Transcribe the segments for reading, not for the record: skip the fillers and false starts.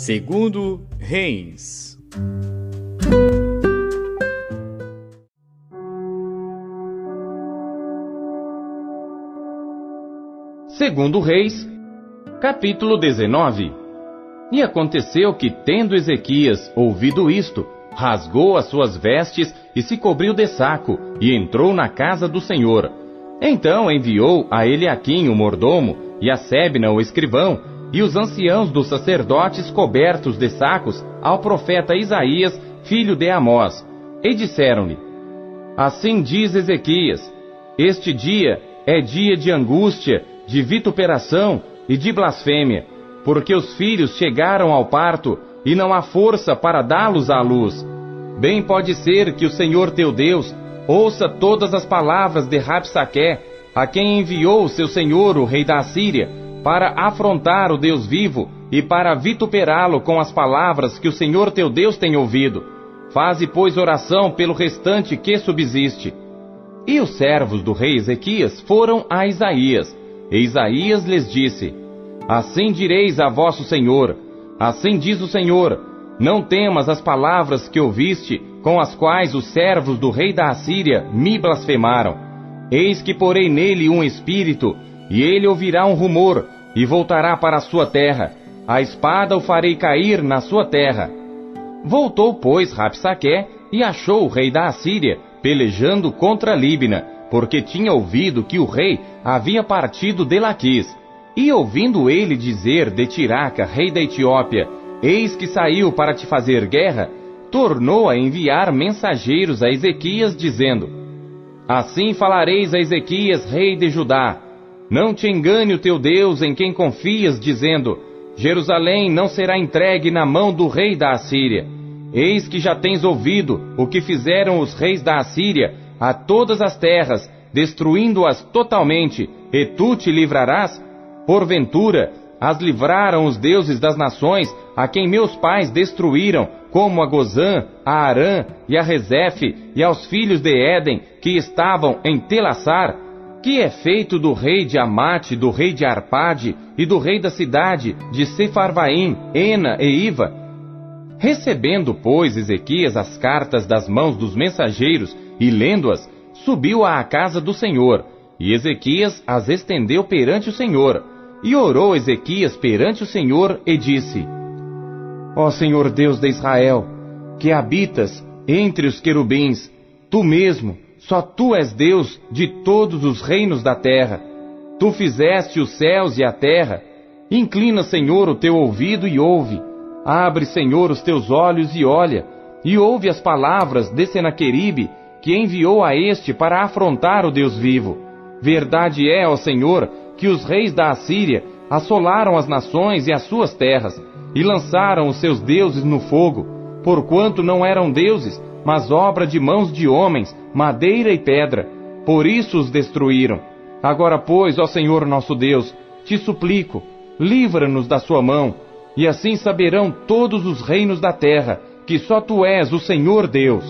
Segundo Reis. Segundo Reis, capítulo 19. E aconteceu que, tendo Ezequias ouvido isto, rasgou as suas vestes e se cobriu de saco, e entrou na casa do Senhor. Então enviou a Eliaquim, o mordomo, e a Sebna, o escrivão, e os anciãos dos sacerdotes cobertos de sacos, ao profeta Isaías, filho de Amós. E disseram-lhe: Assim diz Ezequias: Este dia é dia de angústia, de vituperação e de blasfêmia, porque os filhos chegaram ao parto, e não há força para dá-los à luz. Bem pode ser que o Senhor teu Deus ouça todas as palavras de Rabsaque, a quem enviou o seu senhor, o rei da Assíria, para afrontar o Deus vivo e para vituperá-lo com as palavras que o Senhor teu Deus tem ouvido. Faze, pois, oração pelo restante que subsiste. E os servos do rei Ezequias foram a Isaías, e Isaías lhes disse: Assim direis a vosso senhor: Assim diz o Senhor: Não temas as palavras que ouviste, com as quais os servos do rei da Assíria me blasfemaram. Eis que porei nele um espírito, e ele ouvirá um rumor, e voltará para a sua terra. A espada o farei cair na sua terra. Voltou, pois, Rabsaque, e achou o rei da Assíria, pelejando contra Líbina, porque tinha ouvido que o rei havia partido de Laquis. E ouvindo ele dizer de Tiraca, rei da Etiópia: Eis que saiu para te fazer guerra, tornou a enviar mensageiros a Ezequias, dizendo: Assim falareis a Ezequias, rei de Judá: Não te engane o teu Deus em quem confias, dizendo: Jerusalém não será entregue na mão do rei da Assíria. Eis que já tens ouvido o que fizeram os reis da Assíria a todas as terras, destruindo-as totalmente, e tu te livrarás? Porventura, as livraram os deuses das nações, a quem meus pais destruíram, como a Gozã, a Arã e a Rezefe, e aos filhos de Éden, que estavam em Telassar, que é feito do rei de Amate, do rei de Arpade, e do rei da cidade de Sefarvaim, Ena e Iva. Recebendo, pois, Ezequias as cartas das mãos dos mensageiros, e lendo-as, subiu à casa do Senhor, e Ezequias as estendeu perante o Senhor. E orou Ezequias perante o Senhor, e disse: Ó Senhor Deus de Israel, que habitas entre os querubins, tu mesmo, só tu és Deus de todos os reinos da terra. Tu fizeste os céus e a terra. Inclina, Senhor, o teu ouvido e ouve. Abre, Senhor, os teus olhos e olha, e ouve as palavras de Senaqueribe, que enviou a este para afrontar o Deus vivo. Verdade é, ó Senhor, que os reis da Assíria assolaram as nações e as suas terras, e lançaram os seus deuses no fogo, porquanto não eram deuses, mas obra de mãos de homens, madeira e pedra. Por isso os destruíram. Agora, pois, ó Senhor nosso Deus, te suplico, livra-nos da sua mão, e assim saberão todos os reinos da terra, que só tu és o Senhor Deus.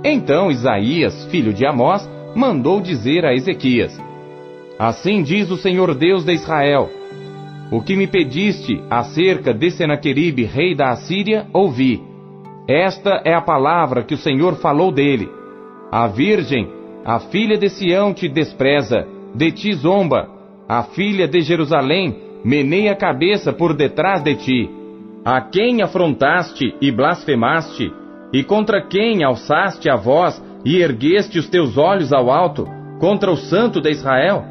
Então Isaías, filho de Amós, mandou dizer a Ezequias: Assim diz o Senhor Deus de Israel: O que me pediste acerca de Senaqueribe, rei da Assíria, ouvi. Esta é a palavra que o Senhor falou dele: A virgem, a filha de Sião, te despreza, de ti zomba. A filha de Jerusalém meneia a cabeça por detrás de ti. A quem afrontaste e blasfemaste? E contra quem alçaste a voz e ergueste os teus olhos ao alto? Contra o Santo de Israel?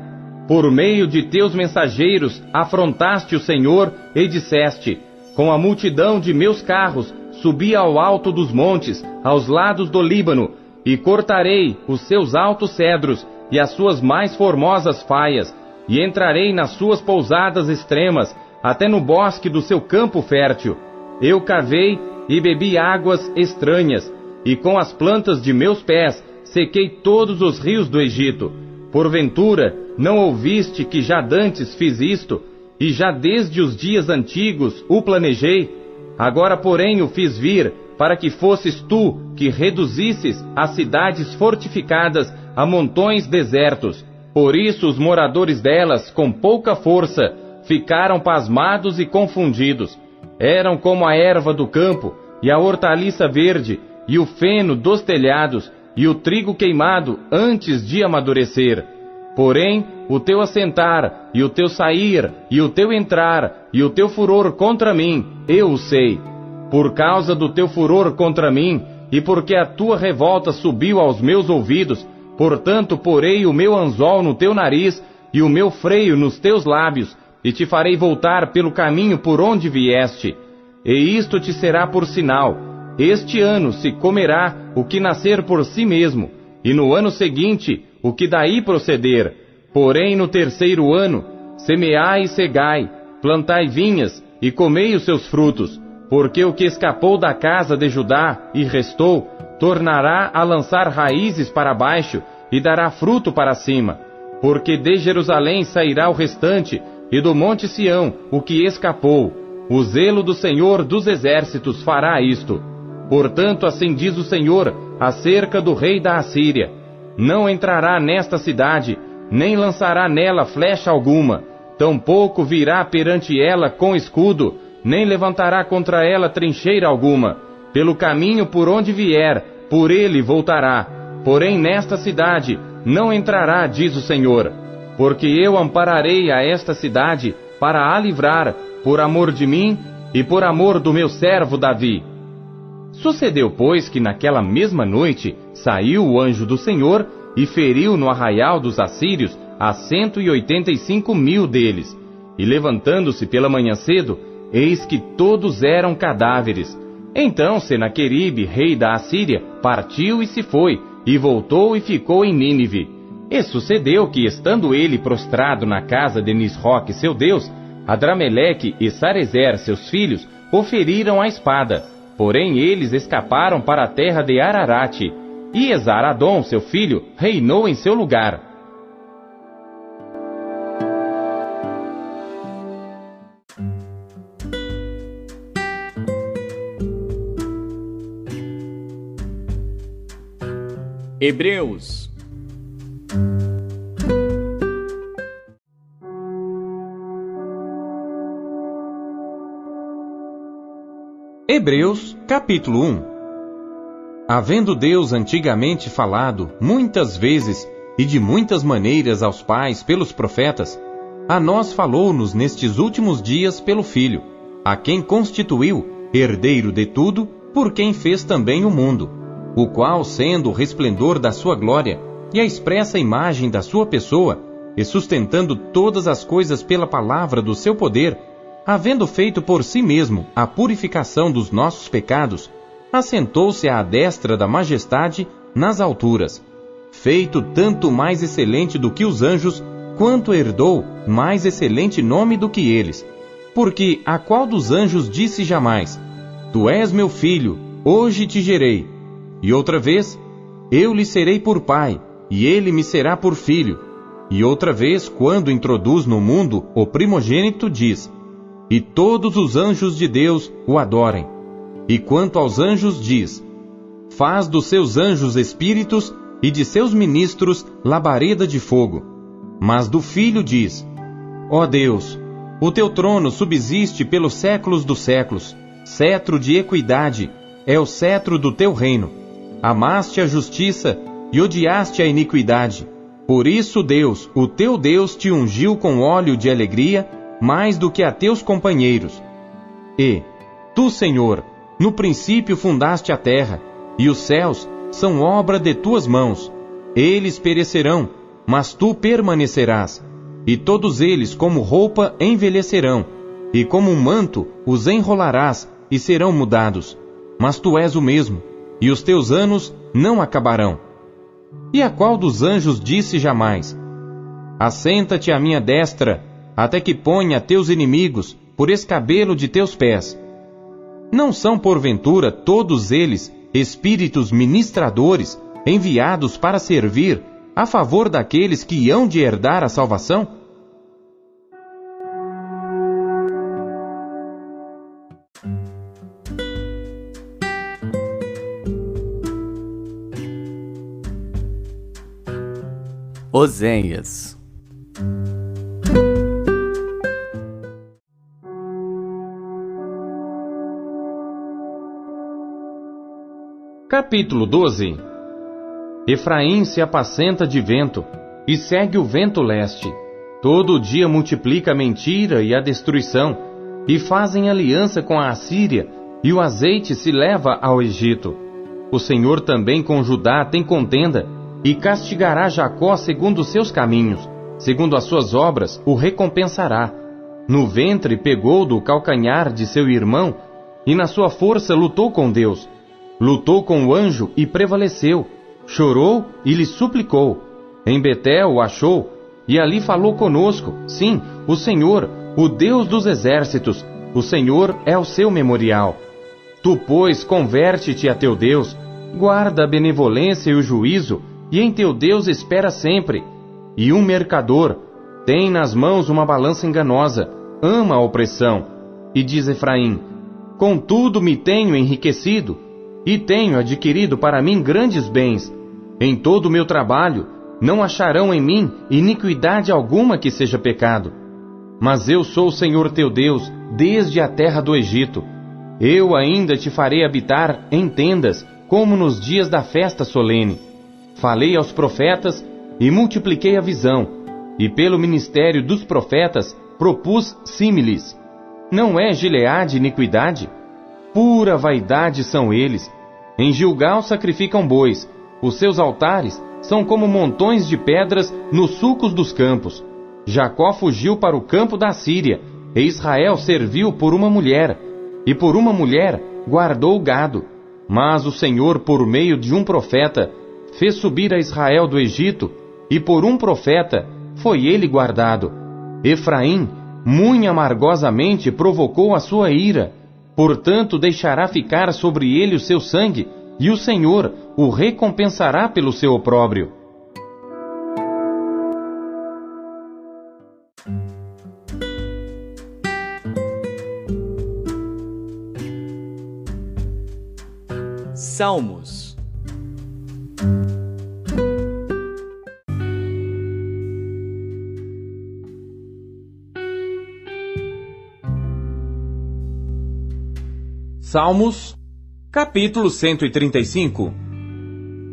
Por meio de teus mensageiros afrontaste o Senhor e disseste: Com a multidão de meus carros subi ao alto dos montes, aos lados do Líbano, e cortarei os seus altos cedros e as suas mais formosas faias, e entrarei nas suas pousadas extremas, até no bosque do seu campo fértil. Eu cavei e bebi águas estranhas, e com as plantas de meus pés sequei todos os rios do Egito. Porventura, não ouviste que já dantes fiz isto, e já desde os dias antigos o planejei? Agora, porém, o fiz vir, para que fosses tu que reduzisses as cidades fortificadas a montões desertos. Por isso os moradores delas, com pouca força, ficaram pasmados e confundidos. Eram como a erva do campo, e a hortaliça verde, e o feno dos telhados, e o trigo queimado antes de amadurecer. Porém, o teu assentar, e o teu sair, e o teu entrar, e o teu furor contra mim, eu o sei. Por causa do teu furor contra mim, e porque a tua revolta subiu aos meus ouvidos, portanto porei o meu anzol no teu nariz, e o meu freio nos teus lábios, e te farei voltar pelo caminho por onde vieste. E isto te será por sinal: este ano se comerá o que nascer por si mesmo, e no ano seguinte o que daí proceder. Porém no terceiro ano, semeai e cegai, plantai vinhas, e comei os seus frutos, porque o que escapou da casa de Judá e restou, tornará a lançar raízes para baixo, e dará fruto para cima. Porque de Jerusalém sairá o restante, e do monte Sião o que escapou. O zelo do Senhor dos exércitos fará isto. Portanto, assim diz o Senhor acerca do rei da Assíria: não entrará nesta cidade, nem lançará nela flecha alguma, tampouco virá perante ela com escudo, nem levantará contra ela trincheira alguma. Pelo caminho por onde vier, por ele voltará. Porém nesta cidade não entrará, diz o Senhor, porque eu ampararei a esta cidade para a livrar, por amor de mim e por amor do meu servo Davi. Sucedeu, pois, que naquela mesma noite saiu o anjo do Senhor e feriu no arraial dos assírios a 185.000 deles. E levantando-se pela manhã cedo, eis que todos eram cadáveres. Então Senaqueribe, rei da Assíria, partiu e se foi, e voltou e ficou em Nínive. E sucedeu que, estando ele prostrado na casa de Nisroque seu Deus, Adrameleque e Sarezer seus filhos o feriram à espada. Porém eles escaparam para a terra de Ararate, e Esaradom seu filho reinou em seu lugar. Hebreus. Hebreus, capítulo 1. Havendo Deus antigamente falado muitas vezes e de muitas maneiras aos pais pelos profetas, a nós falou-nos nestes últimos dias pelo Filho, a quem constituiu herdeiro de tudo, por quem fez também o mundo, o qual, sendo o resplendor da sua glória e a expressa imagem da sua pessoa, e sustentando todas as coisas pela palavra do seu poder, havendo feito por si mesmo a purificação dos nossos pecados, assentou-se à destra da majestade nas alturas, feito tanto mais excelente do que os anjos, quanto herdou mais excelente nome do que eles. Porque a qual dos anjos disse jamais: Tu és meu filho, hoje te gerei? E outra vez: Eu lhe serei por pai, e ele me será por filho. E outra vez, quando introduz no mundo o primogênito, diz: E todos os anjos de Deus o adorem. E quanto aos anjos diz: Faz dos seus anjos espíritos e de seus ministros labareda de fogo. Mas do Filho diz: Ó Deus, o teu trono subsiste pelos séculos dos séculos, cetro de equidade é o cetro do teu reino. Amaste a justiça e odiaste a iniquidade. Por isso Deus, o teu Deus, te ungiu com óleo de alegria, mais do que a teus companheiros. E, tu, Senhor, no princípio fundaste a terra, e os céus são obra de tuas mãos. Eles perecerão, mas tu permanecerás. E todos eles como roupa envelhecerão, e como um manto os enrolarás, e serão mudados. Mas tu és o mesmo, e os teus anos não acabarão. E a qual dos anjos disse jamais: Assenta-te à minha destra, até que ponha teus inimigos por escabelo de teus pés? Não são porventura todos eles espíritos ministradores, enviados para servir a favor daqueles que hão de herdar a salvação? Oséias. Capítulo 12. Efraim se apacenta de vento, e segue o vento leste. Todo dia multiplica a mentira e a destruição, e fazem aliança com a Assíria, e o azeite se leva ao Egito. O Senhor também com Judá tem contenda, e castigará Jacó segundo os seus caminhos, segundo as suas obras o recompensará. No ventre pegou do calcanhar de seu irmão, e na sua força lutou com Deus. Lutou com o anjo e prevaleceu. Chorou e lhe suplicou. Em Betel o achou, e ali falou conosco. Sim, o Senhor, o Deus dos exércitos, o Senhor é o seu memorial. Tu, pois, converte-te a teu Deus, guarda a benevolência e o juízo, e em teu Deus espera sempre. E um mercador tem nas mãos uma balança enganosa, ama a opressão. E diz Efraim: contudo me tenho enriquecido, e tenho adquirido para mim grandes bens. Em todo o meu trabalho não acharão em mim iniquidade alguma que seja pecado. Mas eu sou o Senhor teu Deus, desde a terra do Egito. Eu ainda te farei habitar em tendas, como nos dias da festa solene. Falei aos profetas e multipliquei a visão, e pelo ministério dos profetas propus símiles. Não é Gileade iniquidade? Pura vaidade são eles. Em Gilgal sacrificam bois, os seus altares são como montões de pedras nos sulcos dos campos. Jacó fugiu para o campo da Síria, e Israel serviu por uma mulher, e por uma mulher guardou o gado. Mas o Senhor, por meio de um profeta, fez subir a Israel do Egito, e por um profeta foi ele guardado. Efraim, muito amargosamente, provocou a sua ira, portanto deixará ficar sobre ele o seu sangue, e o Senhor o recompensará pelo seu opróbrio. Salmos. Salmos, capítulo 135.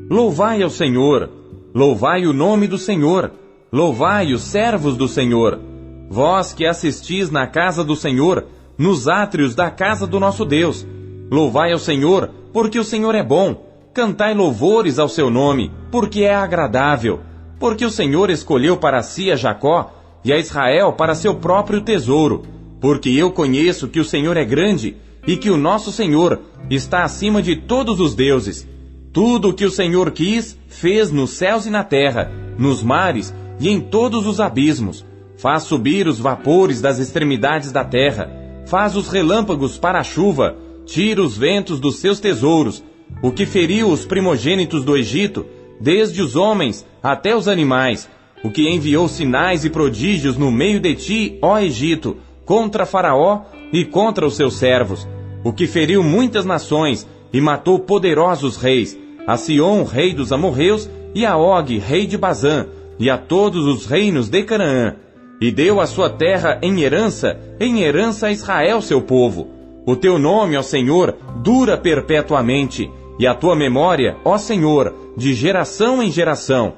Louvai ao Senhor, louvai o nome do Senhor, louvai os servos do Senhor, vós que assistis na casa do Senhor, nos átrios da casa do nosso Deus. Louvai ao Senhor, porque o Senhor é bom, cantai louvores ao seu nome, porque é agradável, porque o Senhor escolheu para si a Jacó e a Israel para seu próprio tesouro, porque eu conheço que o Senhor é grande, e que o nosso Senhor está acima de todos os deuses. Tudo o que o Senhor quis, fez nos céus e na terra, nos mares e em todos os abismos. Faz subir os vapores das extremidades da terra, faz os relâmpagos para a chuva, tira os ventos dos seus tesouros. O que feriu os primogênitos do Egito, desde os homens até os animais, o que enviou sinais e prodígios no meio de ti, ó Egito, contra Faraó e contra os seus servos, o que feriu muitas nações e matou poderosos reis, a Sion, rei dos amorreus, e a Og, rei de Bazã, e a todos os reinos de Canaã, e deu a sua terra em herança a Israel seu povo. O teu nome, ó Senhor, dura perpetuamente, e a tua memória, ó Senhor, de geração em geração.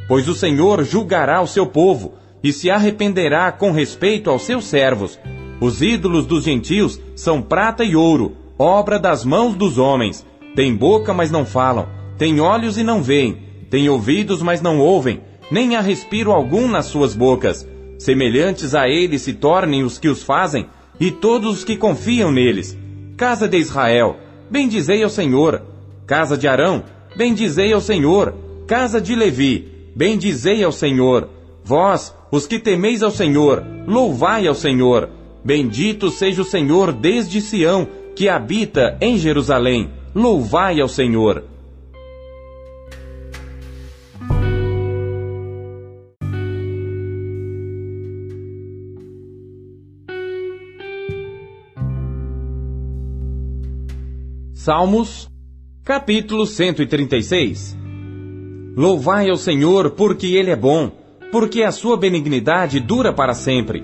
Pois o Senhor julgará o seu povo, e se arrependerá com respeito aos seus servos. Os ídolos dos gentios são prata e ouro, obra das mãos dos homens. Têm boca, mas não falam, têm olhos e não veem, têm ouvidos, mas não ouvem, nem há respiro algum nas suas bocas. Semelhantes a eles se tornem os que os fazem, e todos os que confiam neles. Casa de Israel, bendizei ao Senhor. Casa de Arão, bendizei ao Senhor. Casa de Levi, bendizei ao Senhor. Vós, os que temeis ao Senhor, louvai ao Senhor. Bendito seja o Senhor desde Sião, que habita em Jerusalém. Louvai ao Senhor. Salmos, capítulo 136. Louvai ao Senhor, porque Ele é bom, porque a sua benignidade dura para sempre.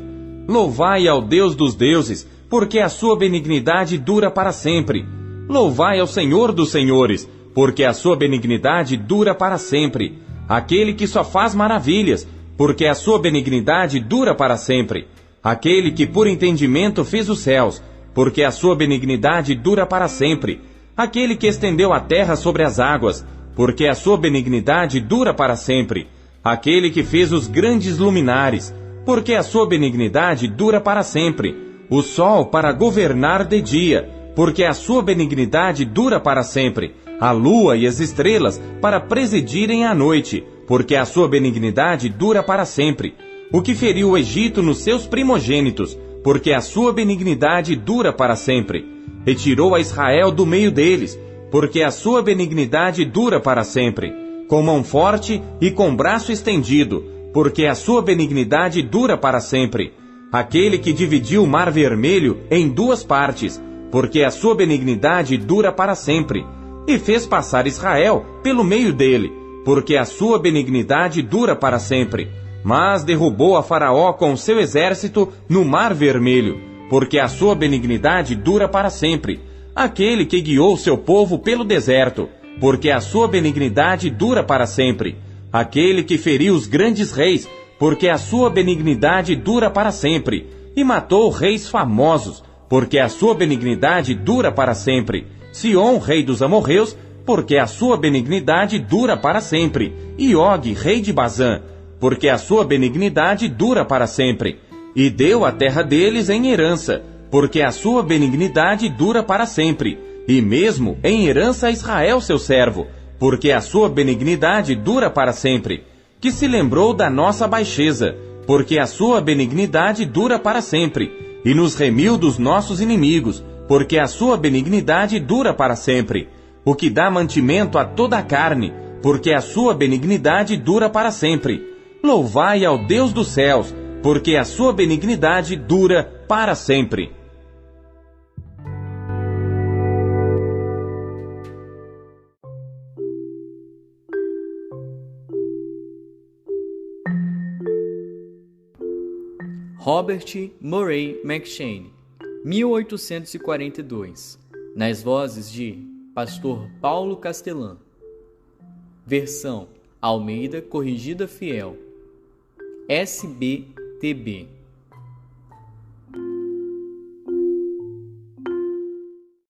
Louvai ao Deus dos deuses, porque a sua benignidade dura para sempre. Louvai ao Senhor dos senhores, porque a sua benignidade dura para sempre. Aquele que só faz maravilhas, porque a sua benignidade dura para sempre. Aquele que por entendimento fez os céus, porque a sua benignidade dura para sempre. Aquele que estendeu a terra sobre as águas, porque a sua benignidade dura para sempre. Aquele que fez os grandes luminares, porque a sua benignidade dura para sempre. O sol para governar de dia, porque a sua benignidade dura para sempre. A lua e as estrelas para presidirem à noite, porque a sua benignidade dura para sempre. O que feriu o Egito nos seus primogênitos, porque a sua benignidade dura para sempre. Retirou a Israel do meio deles, porque a sua benignidade dura para sempre. Com mão forte e com braço estendido, porque a sua benignidade dura para sempre. Aquele que dividiu o mar vermelho em duas partes, porque a sua benignidade dura para sempre. E fez passar Israel pelo meio dele, porque a sua benignidade dura para sempre. Mas derrubou a Faraó com seu exército no mar vermelho, porque a sua benignidade dura para sempre. Aquele que guiou seu povo pelo deserto, porque a sua benignidade dura para sempre. Aquele que feriu os grandes reis, porque a sua benignidade dura para sempre. E matou reis famosos, porque a sua benignidade dura para sempre. Sion, rei dos amorreus, porque a sua benignidade dura para sempre. E Og, rei de Bazã, porque a sua benignidade dura para sempre. E deu a terra deles em herança, porque a sua benignidade dura para sempre. E mesmo em herança a Israel seu servo, porque a sua benignidade dura para sempre. Que se lembrou da nossa baixeza, porque a sua benignidade dura para sempre. E nos remiu dos nossos inimigos, porque a sua benignidade dura para sempre. O que dá mantimento a toda a carne, porque a sua benignidade dura para sempre. Louvai ao Deus dos céus, porque a sua benignidade dura para sempre. Robert Murray McCheyne, 1842, nas vozes de Pastor Paulo Castelã. Versão Almeida Corrigida Fiel, SBTB.